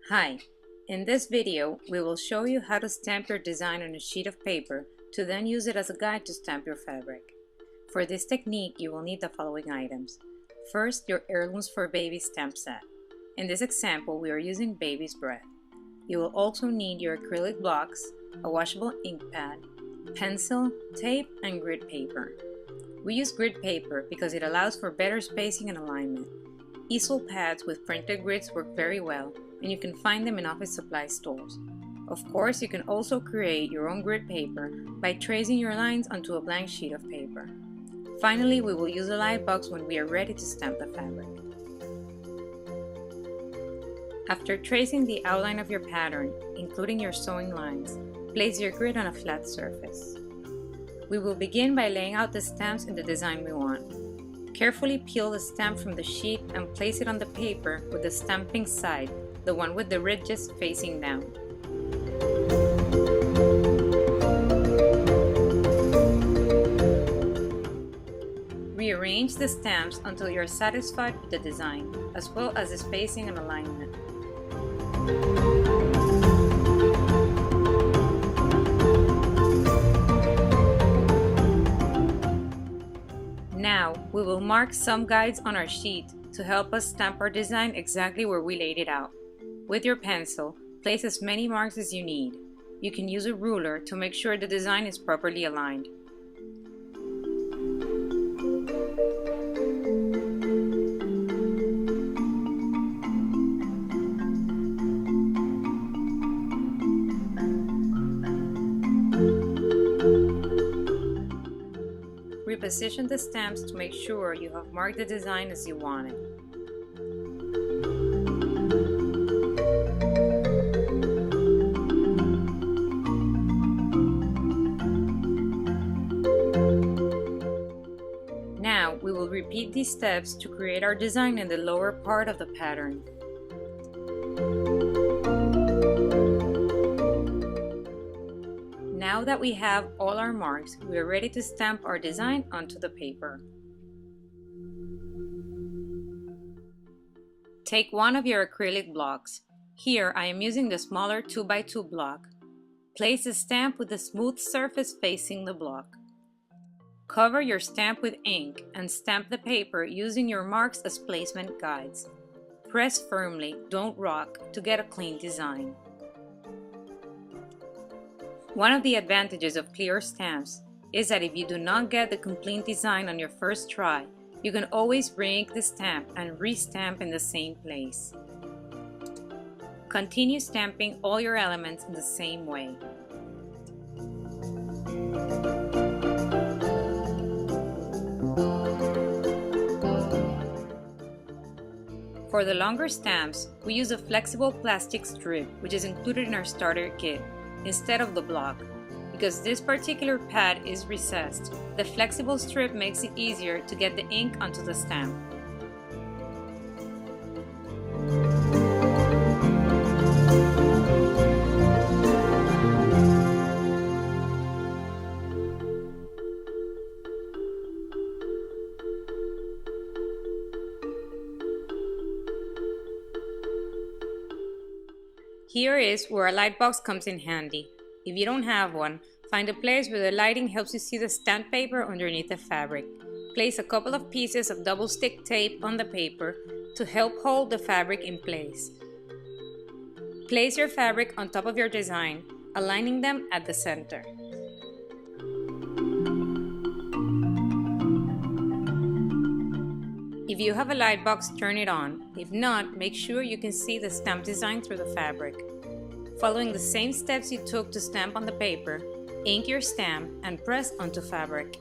Hi, in this video we will show you how to stamp your design on a sheet of paper to then use it as a guide to stamp your fabric. For this technique you will need the following items. First, your Heirlooms for Babies stamp set. In this example we are using baby's breath. You will also need your acrylic blocks, a washable ink pad, pencil, tape, and grid paper. We use grid paper because it allows for better spacing and alignment. Easel pads with printed grids work very well, and you can find them in office supply stores. Of course, you can also create your own grid paper by tracing your lines onto a blank sheet of paper. Finally, we will use a light box when we are ready to stamp the fabric. After tracing the outline of your pattern, including your sewing lines, place your grid on a flat surface. We will begin by laying out the stamps in the design we want. Carefully peel the stamp from the sheet and place it on the paper with the stamping side, the one with the ridges facing down. Rearrange the stamps until you are satisfied with the design, as well as the spacing and alignment. Now, we will mark some guides on our sheet to help us stamp our design exactly where we laid it out. With your pencil, place as many marks as you need. You can use a ruler to make sure the design is properly aligned. Reposition the stamps to make sure you have marked the design as you want it. Now, we will repeat these steps to create our design in the lower part of the pattern. Now that we have all our marks, we are ready to stamp our design onto the paper. Take one of your acrylic blocks. Here I am using the smaller 2x2 block. Place the stamp with the smooth surface facing the block. Cover your stamp with ink and stamp the paper using your marks as placement guides. Press firmly, don't rock, to get a clean design. One of the advantages of clear stamps is that if you do not get the complete design on your first try, you can always re-ink the stamp and re-stamp in the same place. Continue stamping all your elements in the same way. For the longer stamps, we use a flexible plastic strip which is included in our starter kit, instead of the block. Because this particular pad is recessed, the flexible strip makes it easier to get the ink onto the stamp. Here is where a light box comes in handy. If you don't have one, find a place where the lighting helps you see the stamped paper underneath the fabric. Place a couple of pieces of double stick tape on the paper to help hold the fabric in place. Place your fabric on top of your design, aligning them at the center. If you have a light box, turn it on. If not, make sure you can see the stamp design through the fabric. Following the same steps you took to stamp on the paper, ink your stamp and press onto fabric.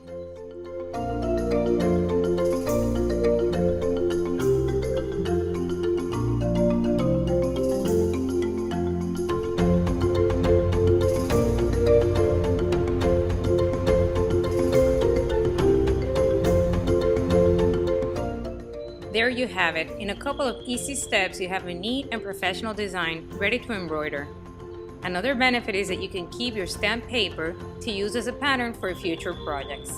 There you have it. In a couple of easy steps, you have a neat and professional design ready to embroider. Another benefit is that you can keep your stamped paper to use as a pattern for future projects.